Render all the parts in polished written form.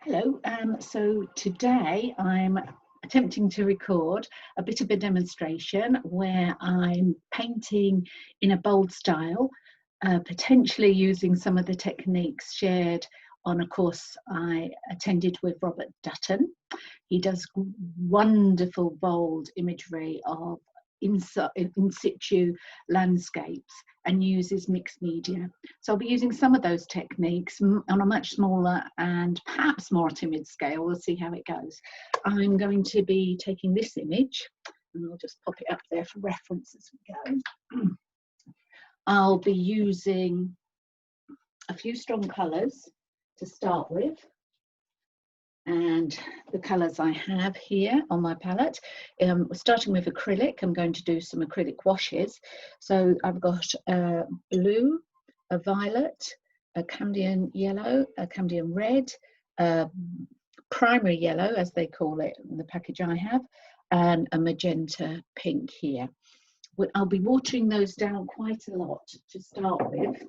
Hello, so today I'm attempting to record a bit of a demonstration where I'm painting in a bold style, potentially using some of the techniques shared on a course I attended with Robert Dutton. He does wonderful bold imagery of in situ landscapes and uses mixed media. So I'll be using some of those techniques on a much smaller and perhaps more timid scale. We'll see how it goes. I'm going to be taking this image and I'll just pop it up there for reference as we go. I'll be using a few strong colours to start with. And the colours I have here on my palette, starting with acrylic, I'm going to do some acrylic washes. So I've got a blue, a violet, a Cambrian yellow, a Cambrian red, primary yellow as they call it in the package I have, and a magenta pink here. I'll be watering those down quite a lot to start with,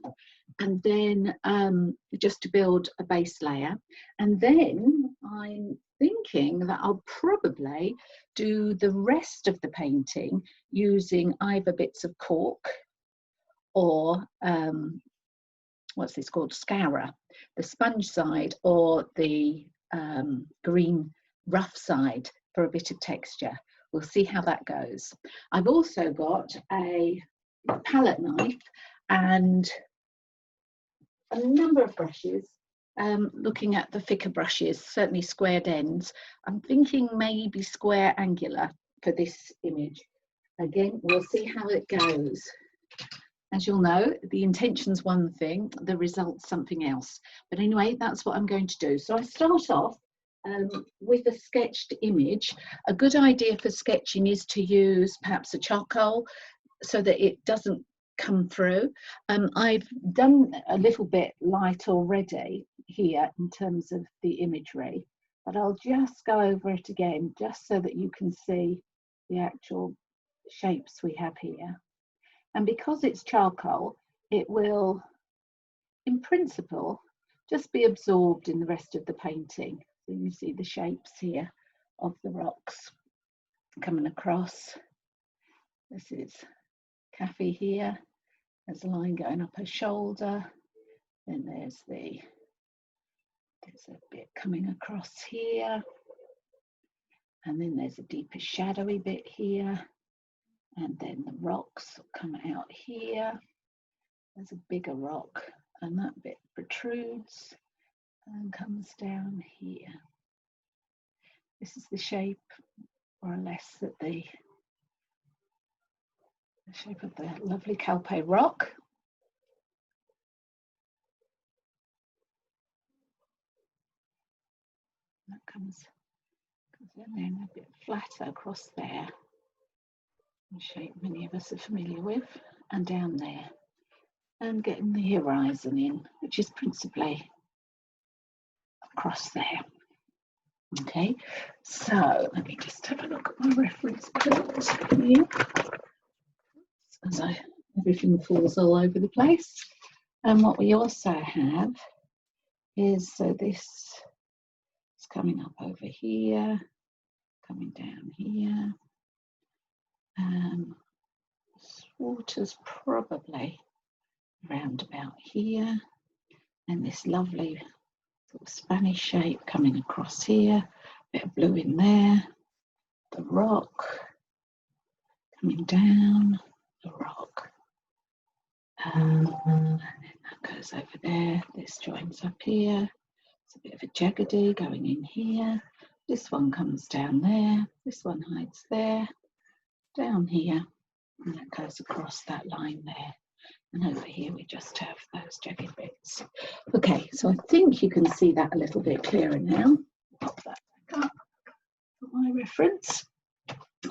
and then just to build a base layer. And then I'm thinking that I'll probably do the rest of the painting using either bits of cork or what's this called, scourer, the sponge side, or the green rough side for a bit of texture. We'll see how that goes. I've also got a palette knife and a number of brushes, looking at the thicker brushes, certainly squared ends. I'm thinking maybe square angular for this image. Again, we'll see how it goes. As you'll know, the intention's one thing, the result's something else. But anyway, that's what I'm going to do. So I start off with a sketched image. A good idea for sketching is to use perhaps a charcoal so that it doesn't come through. I've done a little bit light already here in terms of the imagery, but I'll just go over it again just so that you can see the actual shapes we have here. And because it's charcoal, it will, in principle, just be absorbed in the rest of the painting. So you see the shapes here of the rocks coming across. This is Kathy here. There's a line going up her shoulder. Then there's a bit coming across here. And then there's a deeper shadowy bit here. And then the rocks come out here. There's a bigger rock and that bit protrudes and comes down here. This is the shape, more or less, that the shape of the lovely Calpe rock. That comes then a bit flatter across there. The shape many of us are familiar with, and down there. And getting the horizon in, which is principally across there. Okay, so let me just have a look at my reference plate here. As everything falls all over the place. And what we also have is, so this is coming up over here, coming down here. This water's probably around about here, and this lovely sort of Spanish shape coming across here, bit of blue in there, the rock coming down, the rock, and then that goes over there, this joins up here, it's a bit of a jaggedy going in here, this one comes down there, this one hides there, down here, and that goes across that line there. And over here we just have those jagged bits. Okay, so I think you can see that a little bit clearer now. Pop that back up for my reference.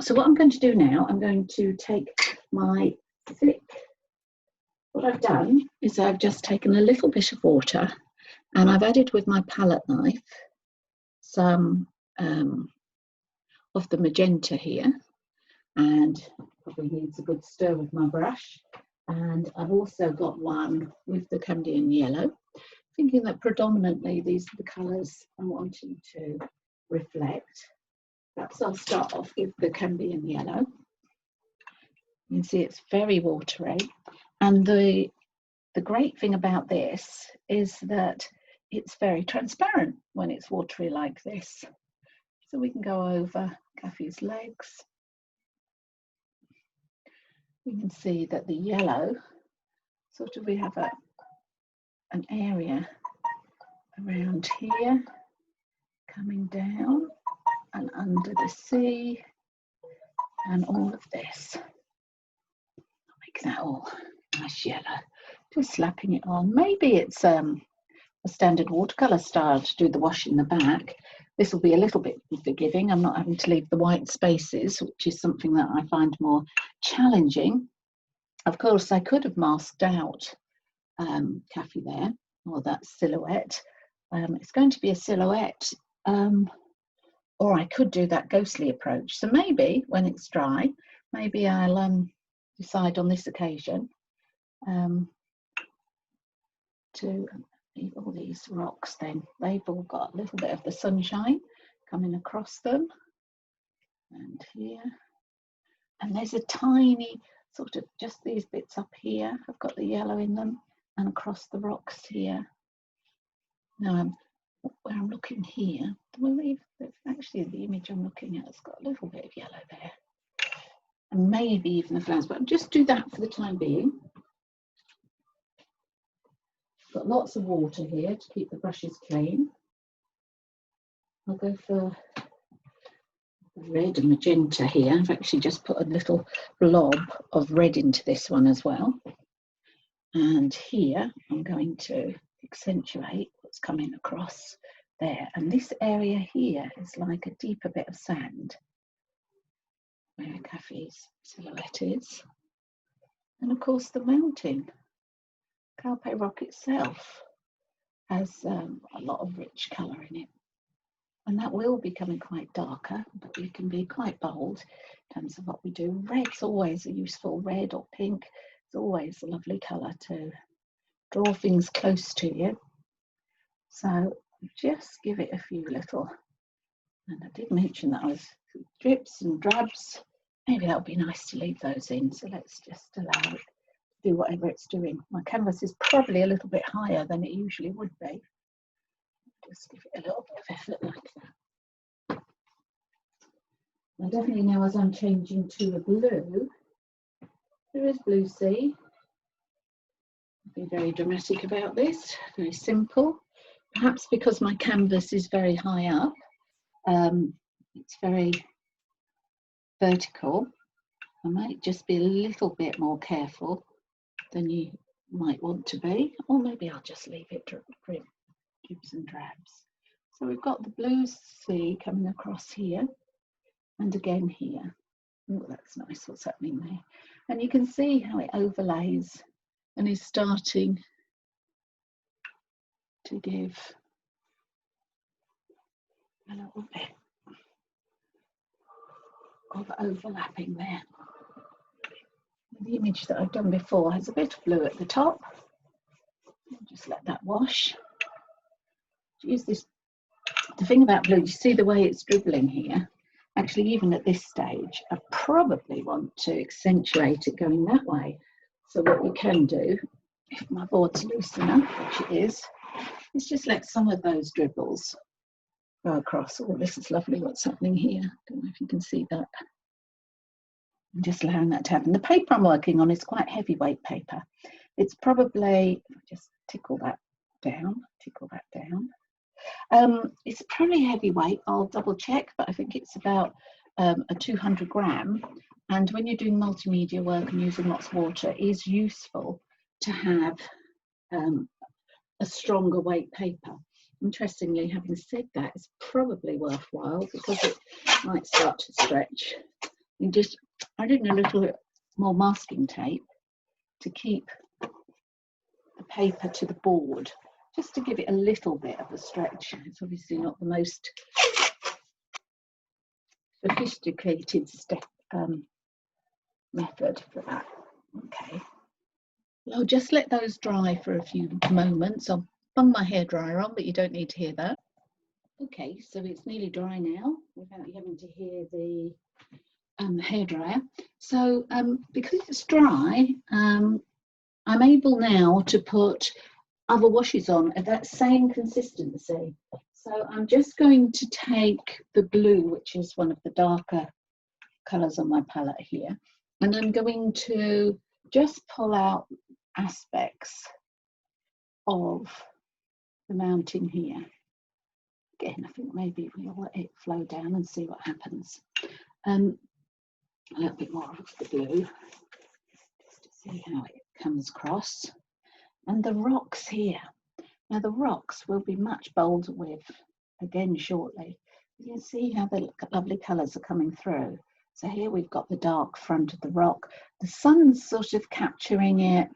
So what I'm going to do now, I'm going to take my thick, what I've done is I've just taken a little bit of water and I've added with my palette knife some of the magenta here, and probably needs a good stir with my brush. And I've also got one with the Cambrian yellow. thinking that predominantly these are the colours I'm wanting to reflect. Perhaps I'll start off with the Cambium yellow. You can see it's very watery, and the great thing about this is that it's very transparent when it's watery like this. So we can go over Kathy's legs. We can see that the yellow, sort of we have an area around here, coming down and under the sea, and all of this. Make that all nice yellow. Just slapping it on. Maybe it's a standard watercolour style to do the wash in the back. This will be a little bit forgiving. I'm not having to leave the white spaces, which is something that I find more challenging. Of course, I could have masked out Kathy there, or that silhouette. It's going to be a silhouette, or I could do that ghostly approach. So maybe when it's dry, maybe I'll decide on this occasion to leave all these rocks. Then they've all got a little bit of the sunshine coming across them, and here, and there's a tiny sort of just these bits up here have got the yellow in them, and across the rocks here. Now where I'm looking here, I believe that actually the image I'm looking at has got a little bit of yellow there, and maybe even the flowers, but I'll just do that for the time being. Got lots of water here to keep the brushes clean. I'll go for red and magenta here. I've actually just put a little blob of red into this one as well. And here I'm going to accentuate what's coming across there. And this area here is like a deeper bit of sand where Kathy's silhouette is. And of course the mountain. Calpe rock itself has a lot of rich colour in it, and that will be becoming quite darker, but we can be quite bold in terms of what we do. Red's always a useful, red or pink. It's always a lovely colour to draw things close to you. So just give it a few little, and I did mention that I was drips and drabs. Maybe that would be nice to leave those in. So let's just allow it do whatever it's doing. My canvas is probably a little bit higher than it usually would be. Just give it a little bit of effort like that. I definitely know as I'm changing to a blue, there is blue sea. I'll be very dramatic about this, very simple. Perhaps because my canvas is very high up, it's very vertical, I might just be a little bit more careful than you might want to be, or maybe I'll just leave it dribs and drabs. So we've got the blue sea coming across here, and again here. Oh, that's nice what's happening there. And you can see how it overlays and is starting to give a little bit of overlapping there. The image that I've done before has a bit of blue at the top. Just let that wash. Use this. The thing about blue, you see the way it's dribbling here. Actually, even at this stage, I probably want to accentuate it going that way. So what you can do, if my board's loose enough, which it is just let some of those dribbles go across. Oh, this is lovely what's happening here. Don't know if you can see that. I'm just allowing that to happen. The paper I'm working on is quite heavyweight paper. It's probably, just tickle that down. It's probably heavyweight, I'll double check, but I think it's about a 200 gram. And when you're doing multimedia work and using lots of water, it is useful to have a stronger weight paper. Interestingly, having said that, it's probably worthwhile because it might start to stretch. And just adding a little bit more masking tape to keep the paper to the board, just to give it a little bit of a stretch. It's obviously not the most sophisticated step method for that. Okay, I'll just let those dry for a few moments. I'll bung my hairdryer on, but you don't need to hear that. Okay, so it's nearly dry now without you having to hear the hairdryer. So because it's dry, I'm able now to put other washes on at that same consistency. So I'm just going to take the blue, which is one of the darker colours on my palette here, and I'm going to just pull out aspects of the mountain here. Again, I think maybe we'll let it flow down and see what happens. A little bit more of the blue, just to see how it comes across. And the rocks here. Now the rocks will be much bolder with, again shortly. You can see how the lovely colours are coming through. So here we've got the dark front of the rock. The sun's sort of capturing it.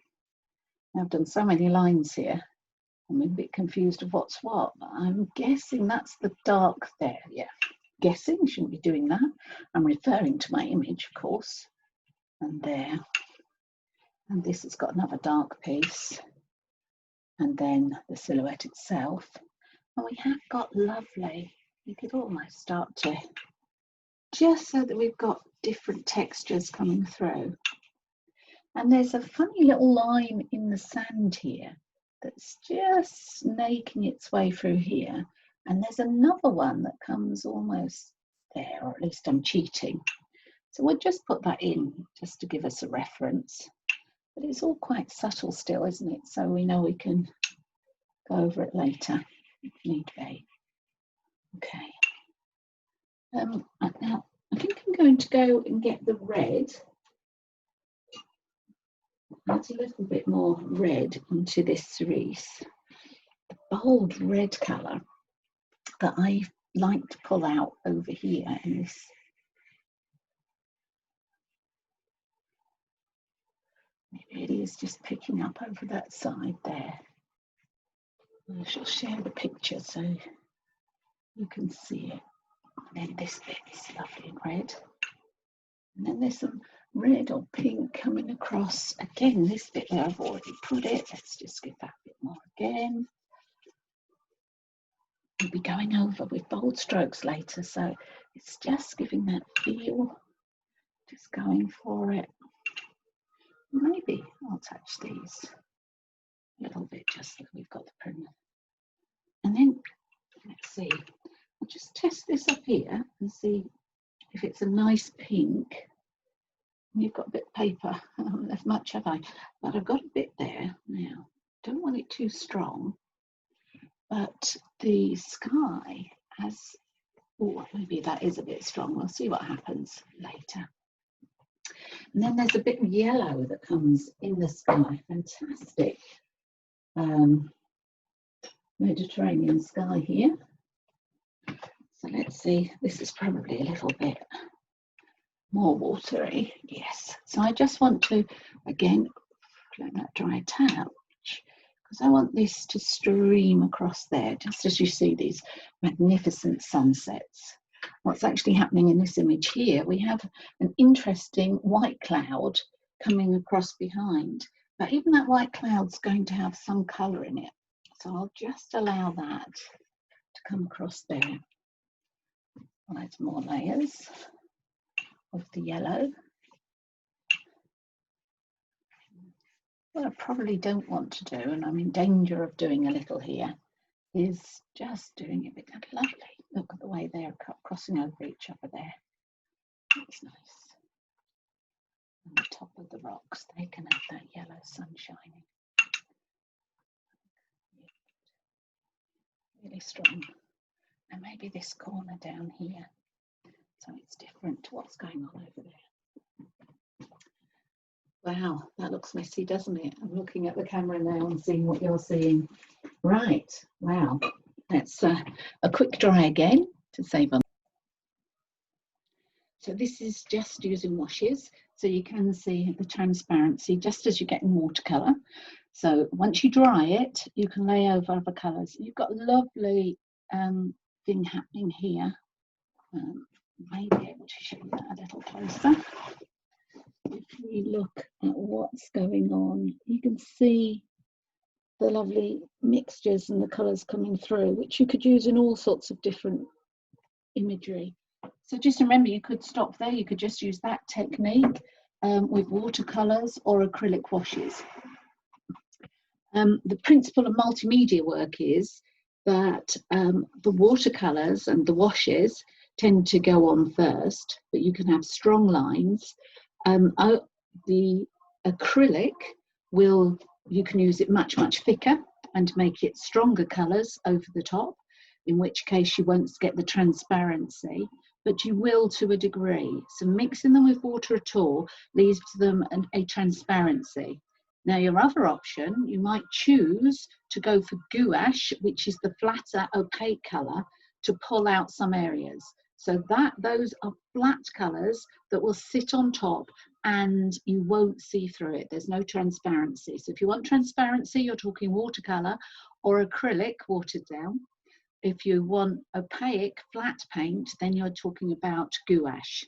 I've done so many lines here. I'm a bit confused of what's what, but I'm guessing that's the dark there. Yeah, guessing, shouldn't be doing that. I'm referring to my image, of course. And there. And this has got another dark piece. And then the silhouette itself. And we have got lovely, you could almost start to, just so that we've got different textures coming through. And there's a funny little line in the sand here that's just snaking its way through here. And there's another one that comes almost there, or at least I'm cheating. So we'll just put that in just to give us a reference. But it's all quite subtle still, isn't it? So we know we can go over it later if need be. Okay. Now I think I'm going to go and get the red. Add a little bit more red into this cerise. The bold red colour that I like to pull out over here in this. Maybe it is just picking up over that side there. I shall share the picture so you can see it. And then this bit is lovely and red. And then there's some red or pink coming across. Again, this bit where I've already put it. Let's just give that a bit more again. We'll be going over with bold strokes later, so it's just giving that feel. Just going for it. Maybe I'll touch these a little bit just so we've got the print. And then, let's see, I'll just test this up here and see if it's a nice pink. You've got a bit of paper, I haven't left much, have I? But I've got a bit there now. Don't want it too strong, but the sky has, oh, maybe that is a bit strong. We'll see what happens later. And then there's a bit of yellow that comes in the sky. Fantastic. Mediterranean sky here. So let's see, this is probably a little bit more watery. Yes. So I just want to, again, let that dry a touch, because I want this to stream across there, just as you see these magnificent sunsets. What's actually happening in this image here, we have an interesting white cloud coming across behind, but even that white cloud's going to have some colour in it. So I'll just allow that to come across there. I'll add more layers of the yellow. What I probably don't want to do, and I'm in danger of doing a little here, is just doing a bit of lovely. Look at the way they're crossing over each other there. That's nice. On the top of the rocks, they can have that yellow sun shining. Really strong. And maybe this corner down here, so it's different to what's going on over there. Wow, that looks messy, doesn't it? I'm looking at the camera now and seeing what you're seeing. Right, wow. Let's a quick dry again to save on. So this is just using washes, so you can see the transparency just as you get in watercolour. So once you dry it, you can lay over other colours. You've got a lovely thing happening here. May be able to show you that a little closer. If we look at what's going on, you can see the lovely mixtures and the colours coming through, which you could use in all sorts of different imagery. So just remember, you could stop there. You could just use that technique with watercolours or acrylic washes. The principle of multimedia work is that the watercolours and the washes tend to go on first, but you can have strong lines. The acrylic you can use it much thicker and make it stronger colours over the top, in which case you won't get the transparency, but you will to a degree. So mixing them with water at all leaves them a transparency. Now your other option, you might choose to go for gouache, which is the flatter opaque colour, to pull out some areas. So those are flat colours that will sit on top and you won't see through it. There's no transparency. So if you want transparency, you're talking watercolour or acrylic watered down. If you want opaque flat paint, then you're talking about gouache.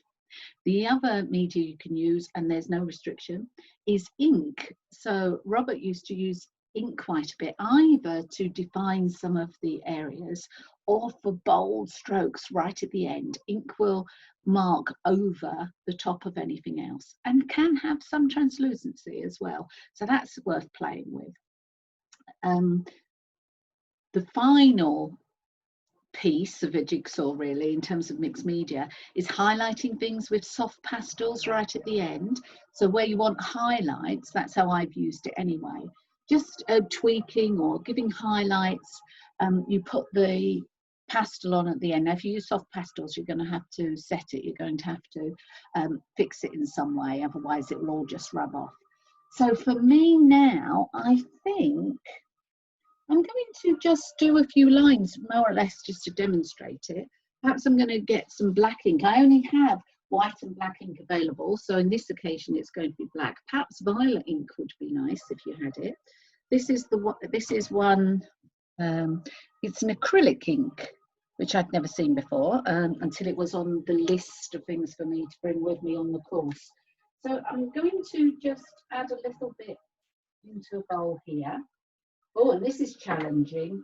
The other media you can use, and there's no restriction, is ink. So Robert used to use ink quite a bit, either to define some of the areas or for bold strokes right at the end. Ink will mark over the top of anything else and can have some translucency as well. So that's worth playing with. The final piece of a jigsaw, really, in terms of mixed media, is highlighting things with soft pastels right at the end. So where you want highlights, that's how I've used it anyway, just tweaking or giving highlights. You put the pastel on at the end. Now if you use soft pastels, you're going to have to set it, you're going to have to fix it in some way, otherwise it will all just rub off. So for me now, I think I'm going to just do a few lines, more or less, just to demonstrate it. Perhaps I'm going to get some black ink. I only have white and black ink available, so in this occasion it's going to be black. Perhaps violet ink would be nice if you had it. This is one. It's an acrylic ink, which I'd never seen before until it was on the list of things for me to bring with me on the course. So I'm going to just add a little bit into a bowl here. Oh, and this is challenging.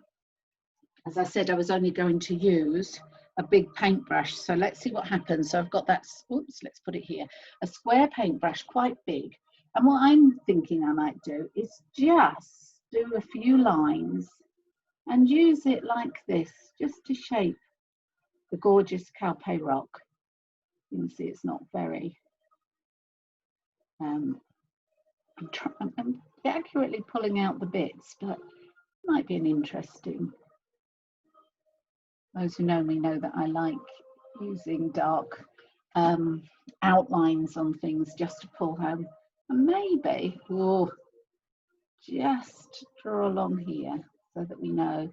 As I said, I was only going to use a big paintbrush. So let's see what happens. So I've got that, oops, let's put it here. A square paintbrush, quite big. And what I'm thinking I might do is just do a few lines and use it like this, just to shape the gorgeous Calpe rock. You can see it's not very, I'm accurately pulling out the bits, but it might be an interesting. Those who know me know that I like using dark outlines on things just to pull home. And maybe we'll just draw along here so that we know.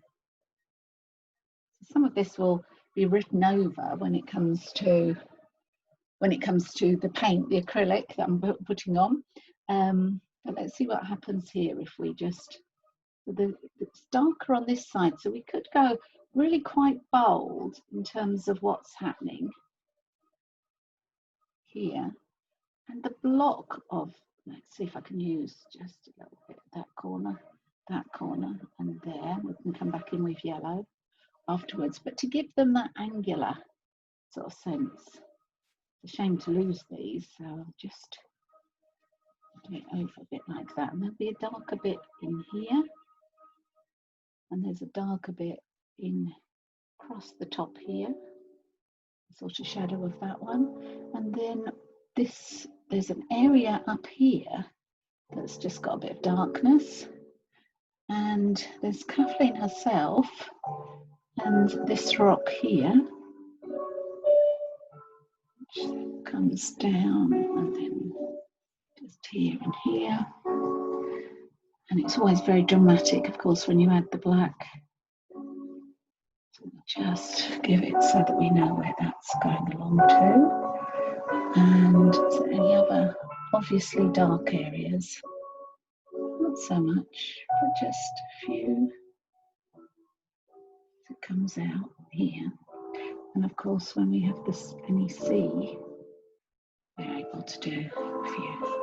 Some of this will be written over when it comes to the paint, the acrylic that I'm putting on. But let's see what happens here if we just, it's darker on this side, so we could go really quite bold in terms of what's happening here. And the block of, let's see if I can use just a little bit that corner, and there. We can come back in with yellow afterwards, but to give them that angular sort of sense. It's a shame to lose these, so I'll just do it over a bit like that. And there'll be a darker bit in here, and there's a darker bit in across the top here, sort of shadow of that one. And then there's an area up here that's just got a bit of darkness, and there's Kathleen herself and this rock here, which comes down and then just here and here. And it's always very dramatic, of course, when you add the black. So we'll just give it so that we know where that's going along to. And is there any other obviously dark areas? Not so much, but just a few. It comes out here. And of course, when we have this NEC, we're able to do a few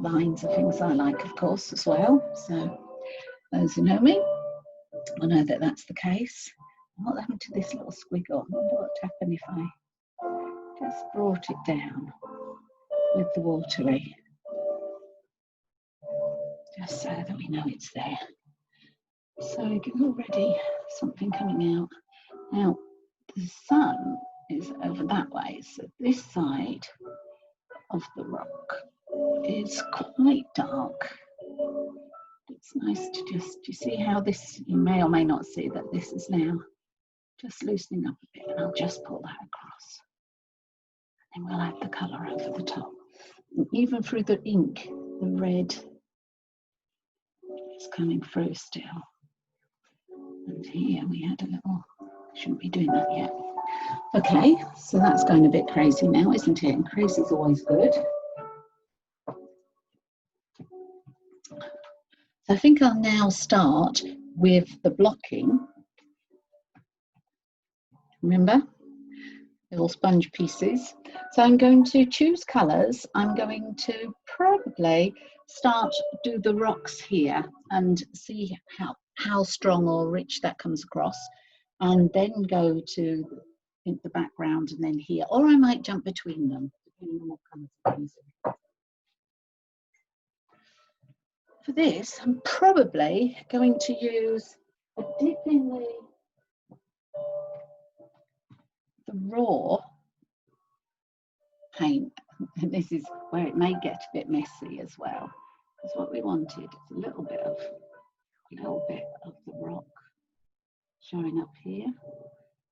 lines of things I like, of course, as well. So Those who know me will know that that's the case. What happened to this little squiggle? I wonder what would happen if I just brought it down with the watery, just so that we know it's there. So already something coming out. Now the sun is over that way, so this side of the rock is quite dark. It's nice to just, you see how this, you may or may not see that this is now just loosening up a bit, and I'll just pull that across. And we'll add the colour over the top. And even through the ink, the red is coming through still. And here we had a little, shouldn't be doing that yet. Okay, so that's going a bit crazy now, isn't it? And crazy is always good. So I think I'll now start with the blocking. Remember, little sponge pieces. So I'm going to choose colours. I'm going to probably do the rocks here and see how strong or rich that comes across, and then go to the background and then here, or I might jump between them depending on what colours I'm using. For this, I'm probably going to use a dip in the raw paint, and this is where it may get a bit messy as well, because what we wanted is a little bit of the rock showing up here.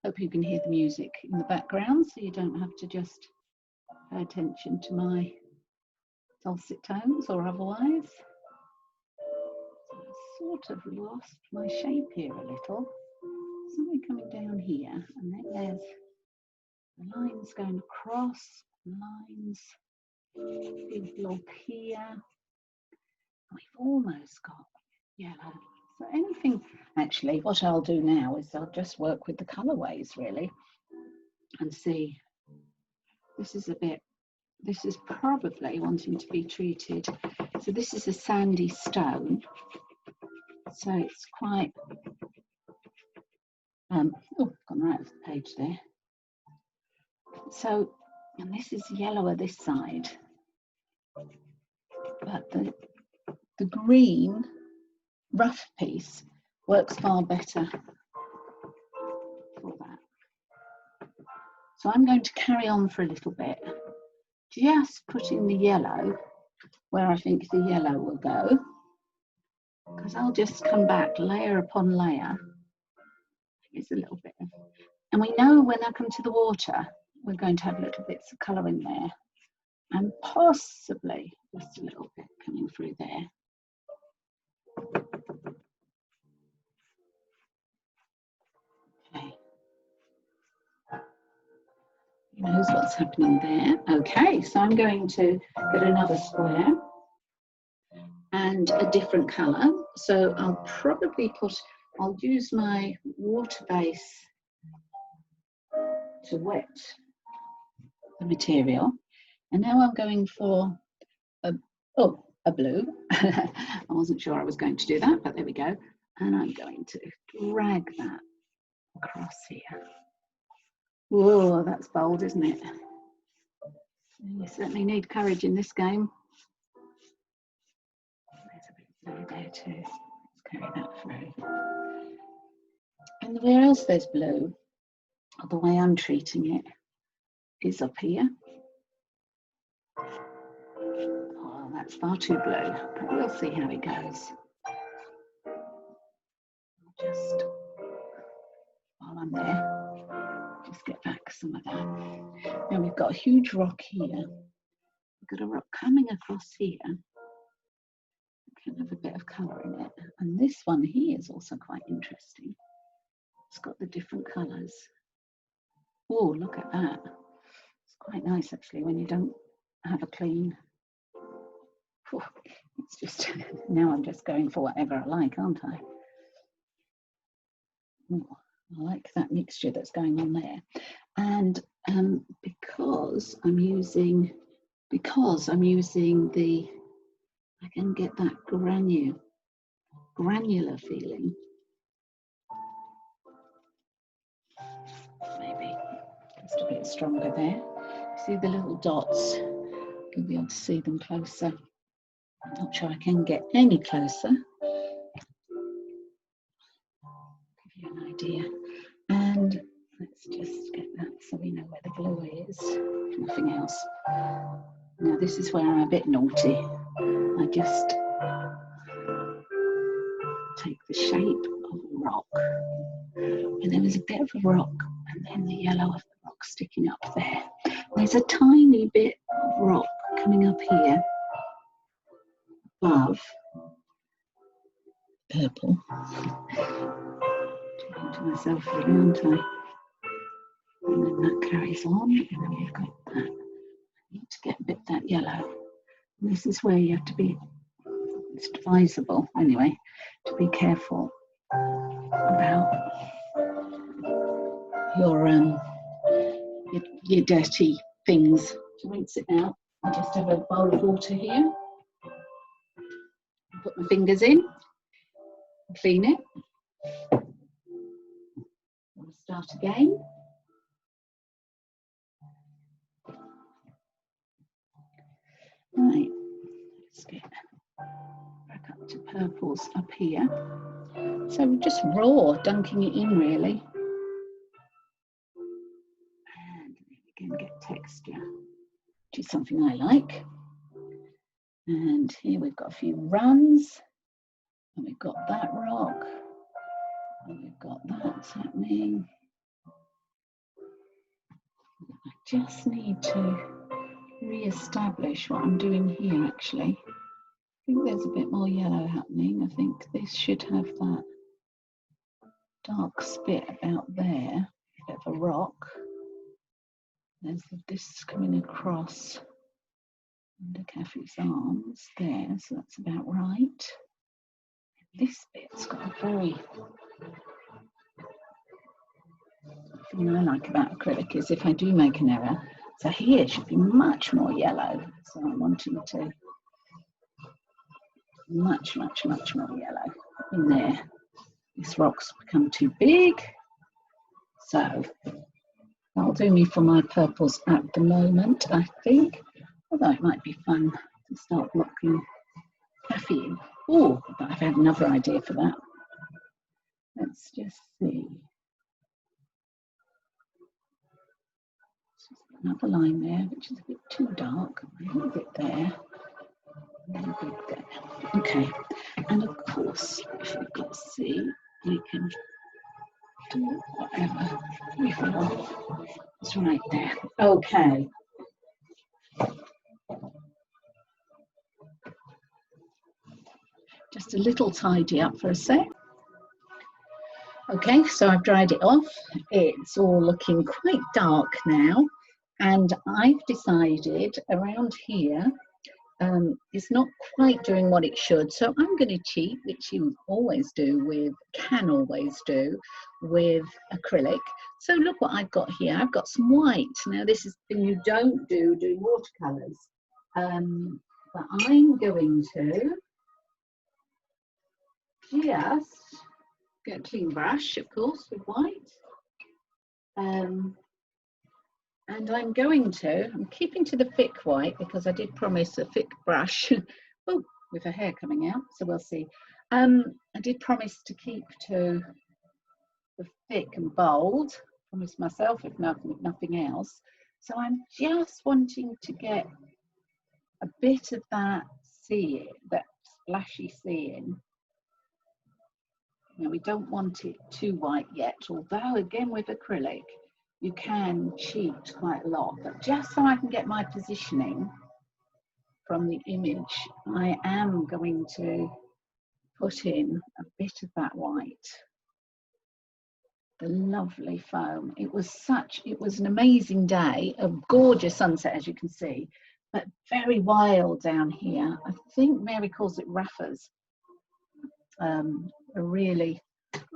Hope you can hear the music in the background, so you don't have to just pay attention to my dulcet tones or otherwise. So I've sort of lost my shape here a little. Something coming down here, and then there's the lines going across, lines, big blob here. We've almost got yellow. So anything, actually, what I'll do now is I'll just work with the colourways really and see. This is probably wanting to be treated. So this is a sandy stone. So it's quite, oh, gone right off the page there. So, and this is yellower this side, but the green rough piece works far better for that. So I'm going to carry on for a little bit, just putting the yellow where I think the yellow will go, because I'll just come back layer upon layer. It's a little bit of, and we know when I come to the water, we're going to have little bits of colour in there, and possibly just a little bit coming through there. Okay. Who knows what's happening there? Okay, so I'm going to get another square and a different colour. So I'll probably I'll use my water base to wet the material. And now I'm going for a blue. I wasn't sure I was going to do that, but there we go. And I'm going to drag that across here. Whoa, that's bold, isn't it? You certainly need courage in this game. There's a bit of blue there too. Let's carry that through. And where else there's blue, or the way I'm treating it, is up here. Oh, that's far too blue, but we'll see how it goes. I'll just, while I'm there, just get back some of that. Now we've got a huge rock here. We've got a rock coming across here. It can have a bit of colour in it. And this one here is also quite interesting. It's got the different colours. Oh, look at that. It's quite nice actually when you don't have a clean. Oh, it's just, now I'm just going for whatever I like, aren't I? Oh, I like that mixture that's going on there. And because I'm using the, I can get that granular feeling. Maybe just a bit stronger there. See the little dots? You'll be able to see them closer. I'm not sure I can get any closer. Give you an idea. And let's just get that so we know where the glue is, if nothing else. Now this is where I'm a bit naughty. I just take the shape of a rock, and there was a bit of a rock, and then the yellow of the rock sticking up there. There's a tiny bit of rock coming up here above purple. Talking to myself here, aren't I? And then that carries on, and then we've got that. I need to get a bit of that yellow. And this is where you have to be, it's advisable anyway, to be careful about your dirty things. To rinse it out, I just have a bowl of water here. Put my fingers in, clean it. We'll start again. Right, let's get back up to purples up here. So we're just raw, dunking it in really. And we can get texture, which is something I like. And here we've got a few runs. And we've got that rock. And we've got that happening. I just need to re-establish what I'm doing here actually. I think there's a bit more yellow happening. I think this should have that dark spit about there, a bit of a rock. There's this coming across under Kathy's arms there, so that's about right. This bit's got a very, the thing I like about acrylic is if I do make an error, so here it should be much more yellow. So I'm wanting to much more yellow in there. This rock's become too big. So that'll do me for my purples at the moment, I think. Although it might be fun to start blocking Kathy in. Oh, but I've had another idea for that. Let's just see. Another line there, which is a bit too dark. A little bit there. A little bit there. Okay. And of course, if we can see, we can do whatever we want. It's right there. Okay. Just a little tidy up for a sec. Okay, so I've dried it off. It's all looking quite dark now. And I've decided around here, it's not quite doing what it should. So I'm going to cheat, which you always do can always do with acrylic. So look what I've got here. I've got some white. Now this is the thing you don't do watercolours. But I'm going to just get a clean brush, of course, with white. And I'm keeping to the thick white because I did promise a thick brush. Oh, with her hair coming out, so we'll see. I did promise to keep to the thick and bold. Promised myself, if nothing else. So I'm just wanting to get a bit of that that splashy seeing. Now we don't want it too white yet, although again with acrylic, you can cheat quite a lot, but just so I can get my positioning from the image, I am going to put in a bit of that white. The lovely foam. It was an amazing day, a gorgeous sunset as you can see, but very wild down here. I think Mary calls it raffers. A really, looking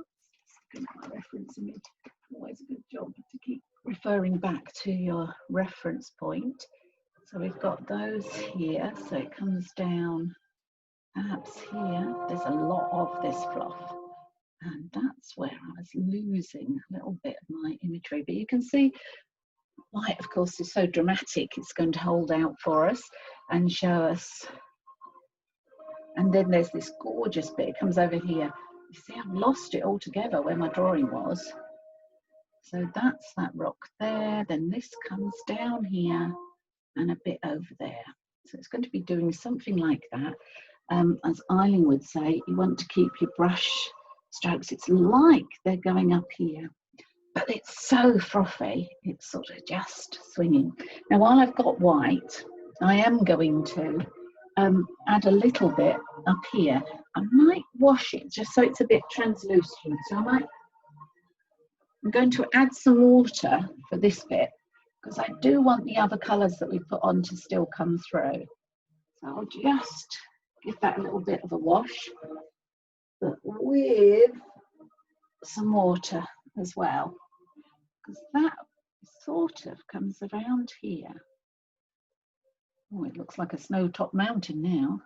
at my reference image, always a good job to keep referring back to your reference point. So we've got those here, so it comes down perhaps here, there's a lot of this fluff. And that's where I was losing a little bit of my imagery. But you can see light, of course, is so dramatic. It's going to hold out for us and show us. And then there's this gorgeous bit. It comes over here. You see, I've lost it altogether where my drawing was. So that's that rock there. Then this comes down here and a bit over there. So it's going to be doing something like that. As Eileen would say, you want to keep your brush strokes. It's like they're going up here, but it's so frothy. It's sort of just swinging. Now, while I've got white, I am going to add a little bit up here. I might wash it just so it's a bit translucent. So I'm going to add some water for this bit because I do want the other colours that we put on to still come through. So I'll just give that a little bit of a wash, but with some water as well, because that sort of comes around here. Oh, it looks like a snow-topped mountain now,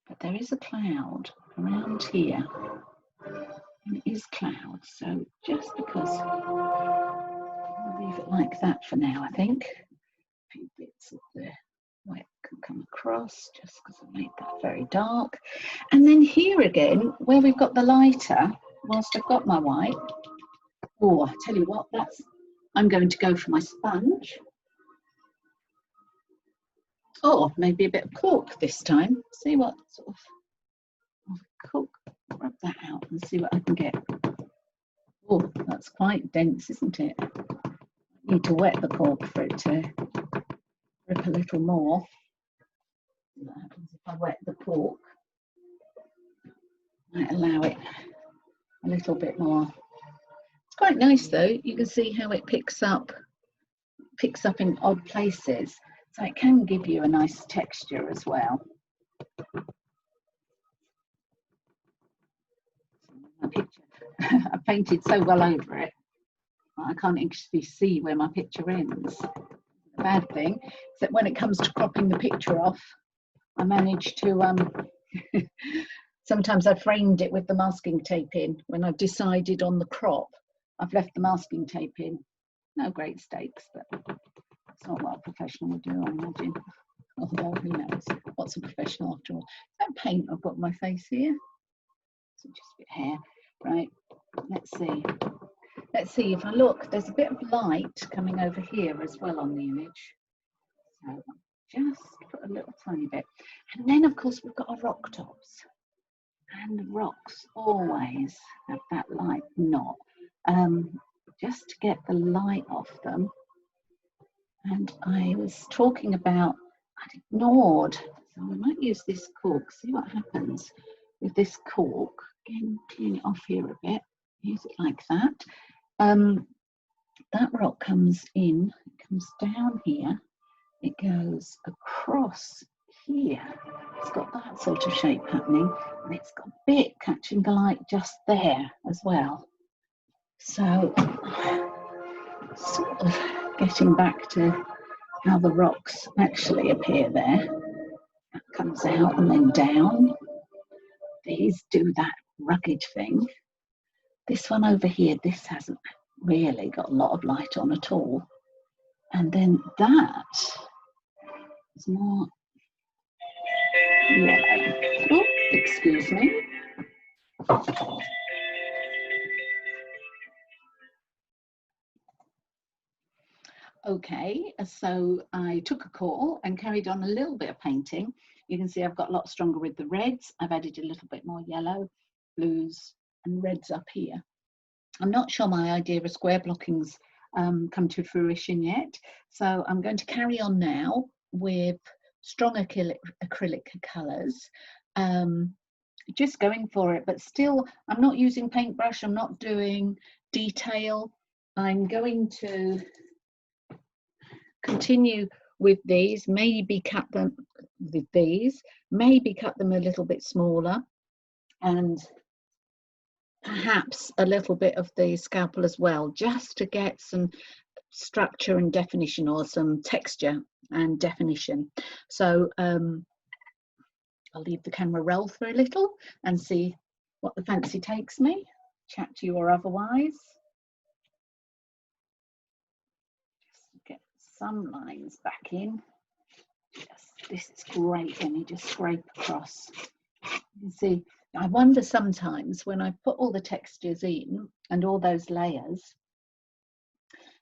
but there is a cloud around here, and it is clouds. So just because, I'll leave it like that for now, I think. A few bits of the wet can come across just because I made that very dark. And then here again, where we've got the lighter, whilst I've got my white, oh, I tell you what, I'm going to go for my sponge. Or maybe a bit of cork this time. See what sort of cork, rub that out and see what I can get. Oh, that's quite dense, isn't it? I need to wet the cork for it to rip a little more. What happens if I wet the cork? Might allow it a little bit more. It's quite nice though. You can see how it picks up in odd places. So it can give you a nice texture as well. My picture, I painted so well over it, I can't actually see where my picture ends. The bad thing is that when it comes to cropping the picture off, I managed to, sometimes I framed it with the masking tape in. When I've decided on the crop, I've left the masking tape in. No great stakes, but it's not what a professional would do, I imagine. Although, who knows? What's a professional after all? That paint I've got on my face here. So just a bit of hair. Right, let's see. Let's see, if I look, there's a bit of light coming over here as well on the image. So just put a little tiny bit. And then, of course, we've got our rock tops. And the rocks always have that light knot. Just to get the light off them. And I was talking about, I'd ignored, so I might use this cork, see what happens with this cork. Again, clean it off here a bit, use it like that. That rock comes in, it comes down here, it goes across here. It's got that sort of shape happening, and it's got a bit catching the light just there as well. So, sort of getting back to how the rocks actually appear there. That comes out and then down. These do that rugged thing. This one over here, this hasn't really got a lot of light on at all. And then that is more yellow. Oh, excuse me. Okay, so I took a call and carried on a little bit of painting. You can see I've got a lot stronger with the reds. I've added a little bit more yellow, blues and reds up here. I'm not sure my idea of square blocking's come to fruition yet. So I'm going to carry on now with strong acrylic colours. Just going for it, but still I'm not using paintbrush, I'm not doing detail. I'm going to continue with these, maybe cut them with these, maybe cut them a little bit smaller, and perhaps a little bit of the scalpel as well, just to get some structure and definition, or some texture and definition. So I'll leave the camera roll for a little and see what the fancy takes me, chat to you or otherwise. Just get some lines back in. This is great when you just scrape across. You can see, I wonder sometimes when I put all the textures in and all those layers,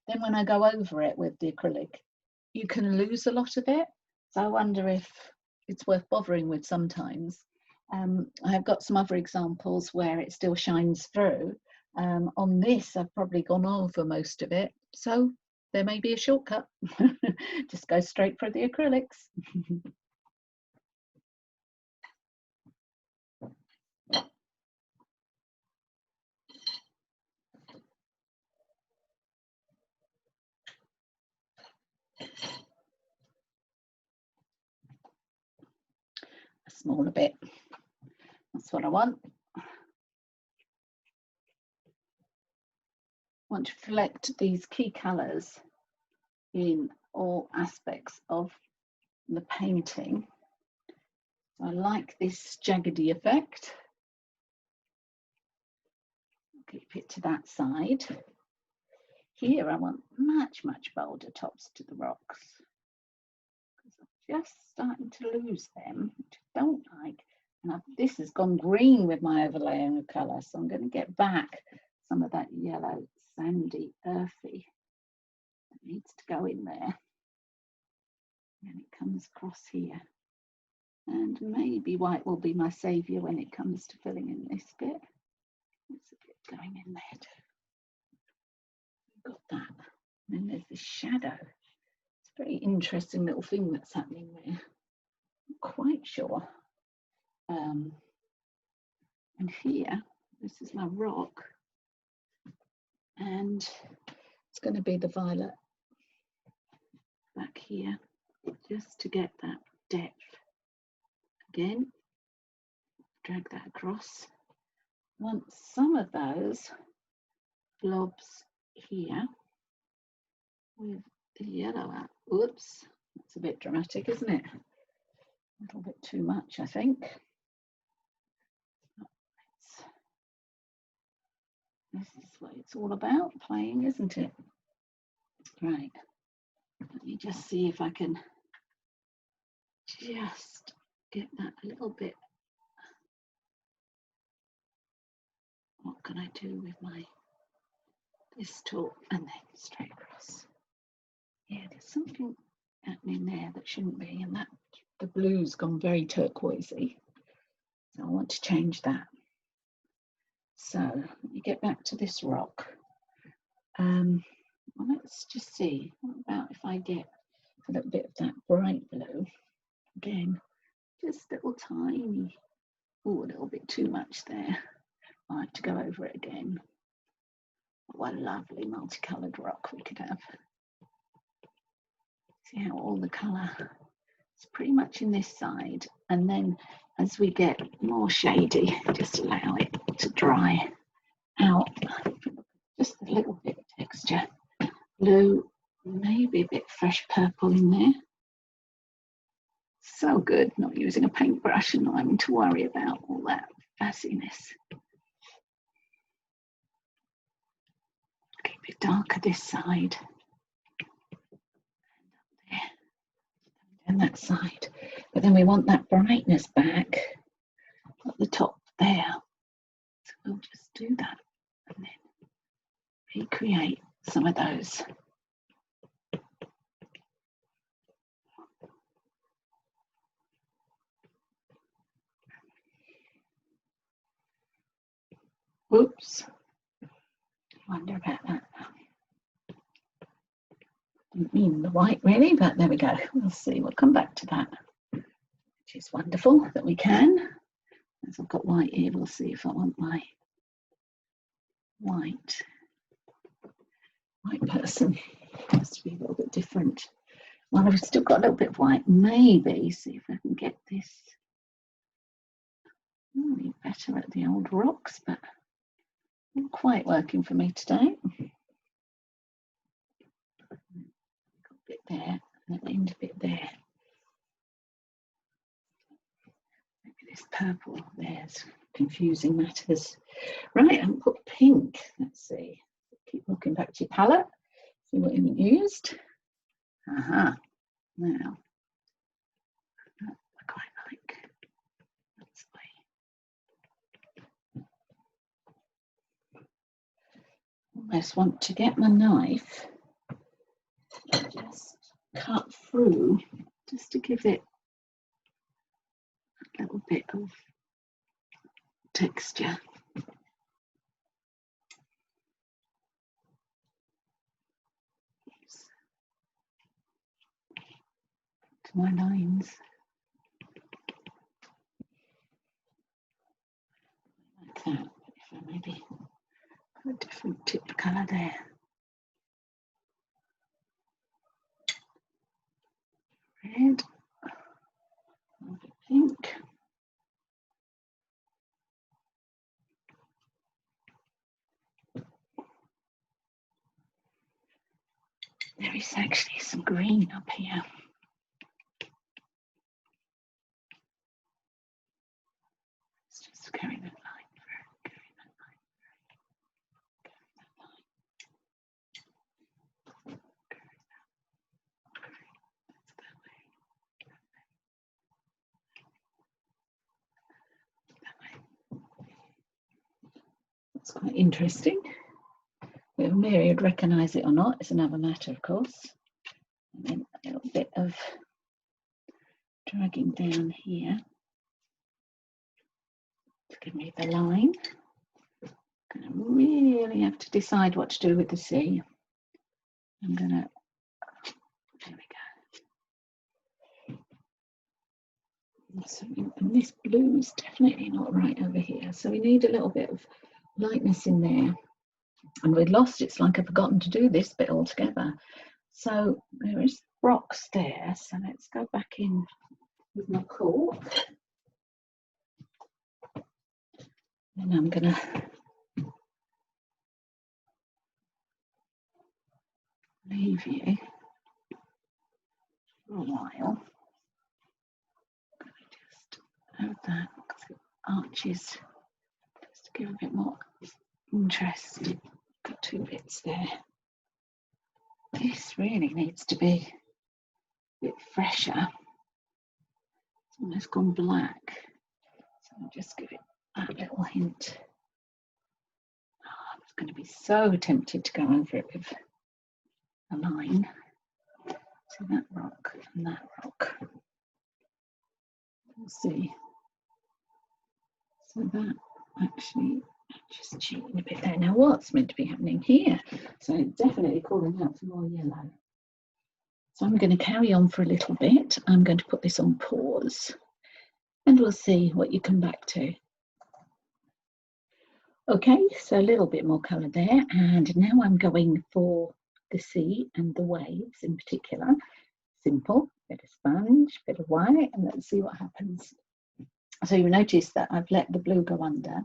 then when I go over it with the acrylic, you can lose a lot of it. So I wonder if it's worth bothering with sometimes. I've got some other examples where it still shines through. On this, I've probably gone over most of it. So there may be a shortcut. Just go straight for the acrylics. A smaller bit. That's what I want. Want to reflect these key colours in all aspects of the painting. So I like this jaggedy effect. Keep it to that side. Here I want much bolder tops to the rocks, because I'm just starting to lose them, which I don't like. And this has gone green with my overlaying of colour, so I'm going to get back some of that yellow, sandy, earthy that needs to go in there. And it comes across here. And maybe white will be my saviour when it comes to filling in this bit. There's a bit going in there too. Got that. And then there's the shadow. It's a very interesting little thing that's happening there. Not quite sure. And here, this is my rock. And it's going to be the violet back here, just to get that depth. Again, drag that across. Want some of those blobs here with the yellow out. Oops, that's a bit dramatic, isn't it? A little bit too much, I think. This is what it's all about, playing, isn't it? Right, let me just see if I can just get that a little bit. What can I do with this tool? And then straight across. Yeah, there's something happening there that shouldn't be, and that the blue's gone very turquoisey. So I want to change that. So let me get back to this rock. Well, let's just see. What about if I get a little bit of that bright blue? Again, just little tiny. Oh, a little bit too much there. I have to go over it again. What a lovely multicoloured rock we could have. See how all the colour is pretty much in this side, and then as we get more shady, just allow it to dry out. Just a little bit of texture. Blue, maybe a bit fresh purple in there. So good not using a paintbrush and not having to worry about all that fussiness. Keep it darker this side. And that side. But then we want that brightness back at the top there. So we'll just do that and then recreate some of those. Oops. Wonder about that. Didn't mean the white really, but there we go. We'll see. We'll come back to that, which is wonderful that we can. As I've got white here, we'll see if I want my white person. It has to be a little bit different. Well, I've still got a little bit of white. Maybe see if I can get this better at the old rocks, but not quite working for me today. Got a bit there and an end bit there. this purple there's confusing matters. Right, and put pink. Let's see. Keep looking back to your palette. See what you used. Now, I quite like. Let's see. Almost want to get my knife and just cut through, just to give it a little bit of texture. To my lines. Like that. If I maybe put a different tip colour there. Red. A little bit pink. There is actually some green up here. Let's just carry that line through, carry that line through, carry that line. That's that way. That way. That's quite interesting. Whether Mary would recognise it or not is another matter, of course. And then a little bit of dragging down here to give me the line. I'm going to really have to decide what to do with the sea. I'm going to, there we go. So, and this blue is definitely not right over here. So we need a little bit of lightness in there. And we'd lost, it's like I've forgotten to do this bit altogether. So there is rocks there. So let's go back in with my cork. And I'm going to leave you for a while. I'm going to just have that because it arches just to give a bit more interest. Got two bits there. This really needs to be a bit fresher. It's almost gone black. So I'll just give it that little hint. Oh, I was going to be so tempted to go over it with a line. So that rock and that rock. We'll see. So that actually just cheating a bit there. Now what's meant to be happening here? So definitely calling out for more yellow. So I'm going to carry on for a little bit. I'm going to put this on pause and we'll see what you come back to. Okay, so a little bit more colour there, and now I'm going for the sea and the waves in particular. Simple, bit of sponge, bit of white, and let's see what happens. So you notice that I've let the blue go under.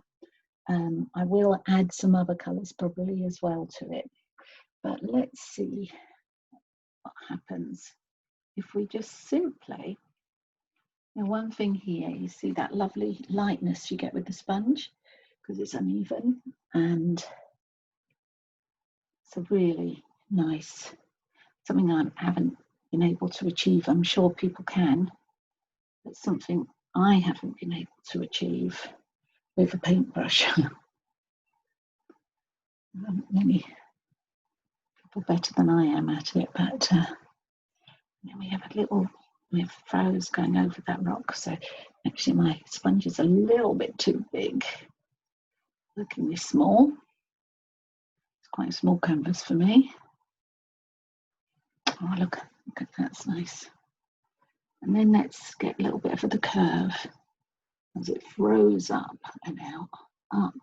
I will add some other colours probably as well to it, but let's see what happens if we just simply, now one thing here, you see that lovely lightness you get with the sponge because it's uneven, and it's a really nice, something I haven't been able to achieve. I'm sure people can, but something I haven't been able to achieve with a paintbrush. Many people better than I am at it, but then we have a little, we have froze going over that rock, so actually my sponge is a little bit too big. Looking this small. It's quite a small canvas for me. Oh, look at that, that's nice. And then let's get a little bit of the curve as it throws up and out, up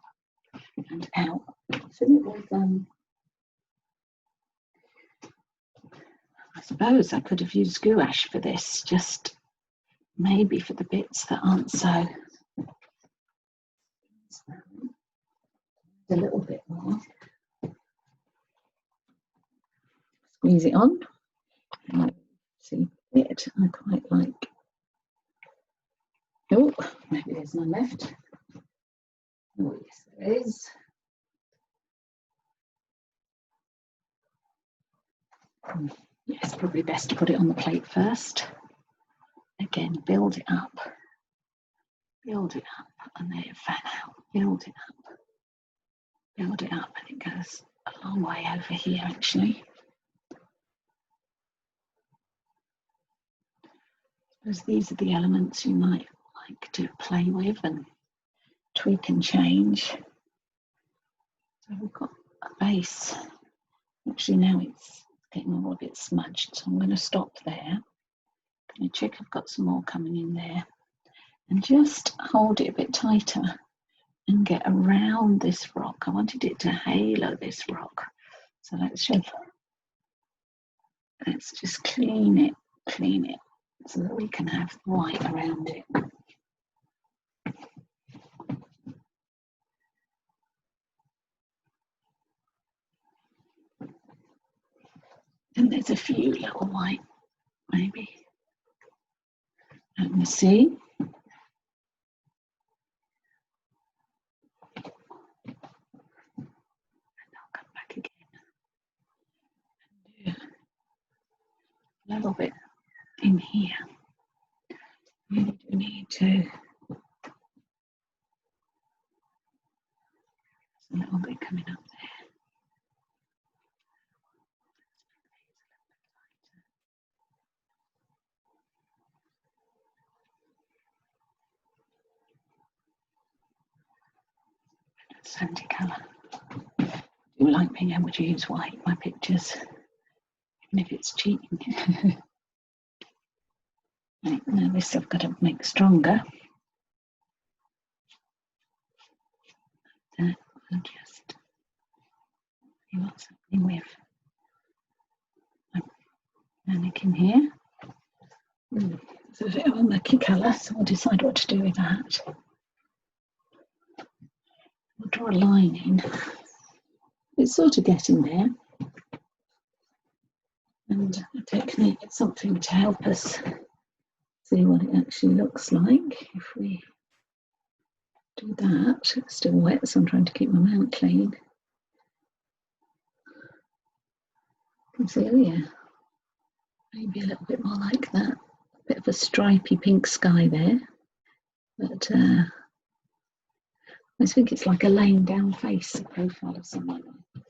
and out. So it was, I suppose I could have used gouache for this, just maybe for the bits that aren't so. A little bit more. Squeeze it on. See, bit I quite like. Oh, Maybe there's none left. Oh yes, there is. Yes, probably best to put it on the plate first. Again, build it up, and then fan out, build it up, and it goes a long way over here actually. I suppose these are the elements you might like to play with and tweak and change. So we've got a base. Actually now it's getting a little bit smudged, so I'm going to stop there. I'm going to check I've got some more coming in there. And just hold it a bit tighter and get around this rock. I wanted it to halo this rock. So let's just clean it so that we can have white around it. And there's a few little white, maybe. Let me see. A little bit in here. Really do need to. There's a little bit coming up there. Sandy colour. I do like being able to use white in my pictures, even if it's cheating. Right, now this I've got to make stronger. I'll just see what's happening with my mannequin here. It's a bit of a murky colour, so I'll decide what to do with that. I'll draw a line in. It's sort of getting there. And a technique, it's something to help us see what it actually looks like if we do that. It's still wet, so I'm trying to keep my mount clean. You can see, oh yeah, maybe a little bit more like that. A bit of a stripy pink sky there. But I think it's like a laying down face, a profile of someone. I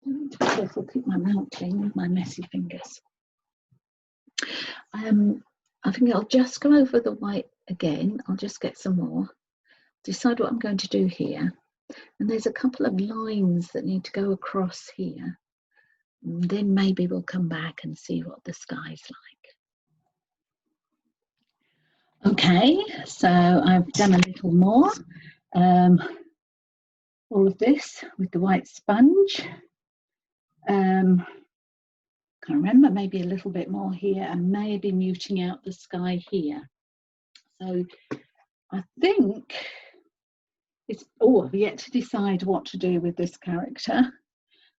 need to be careful, keep my mount clean with my messy fingers. I think I'll just go over the white again. I'll just get some more. Decide what I'm going to do here. And there's a couple of lines that need to go across here. And then maybe we'll come back and see what the sky's like. Okay, so I've done a little more. All of this with the white sponge. Can't remember, maybe a little bit more here and maybe muting out the sky here. So I think it's, I've yet to decide what to do with this character.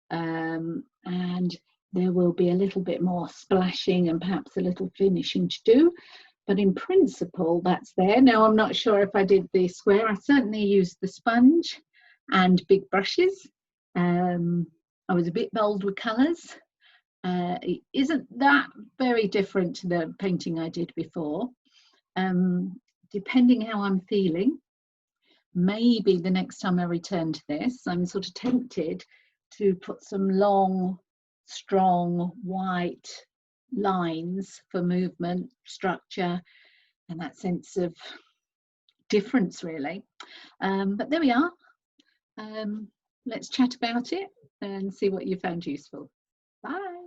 And there will be a little bit more splashing and perhaps a little finishing to do. But in principle, that's there. Now, I'm not sure if I did the square. I certainly used the sponge and big brushes. I was a bit bold with colours. It isn't that very different to the painting I did before. Depending how I'm feeling, maybe the next time I return to this, I'm sort of tempted to put some long, strong white lines for movement, structure, and that sense of difference, really. But there we are. Let's chat about it and see what you found useful. Bye.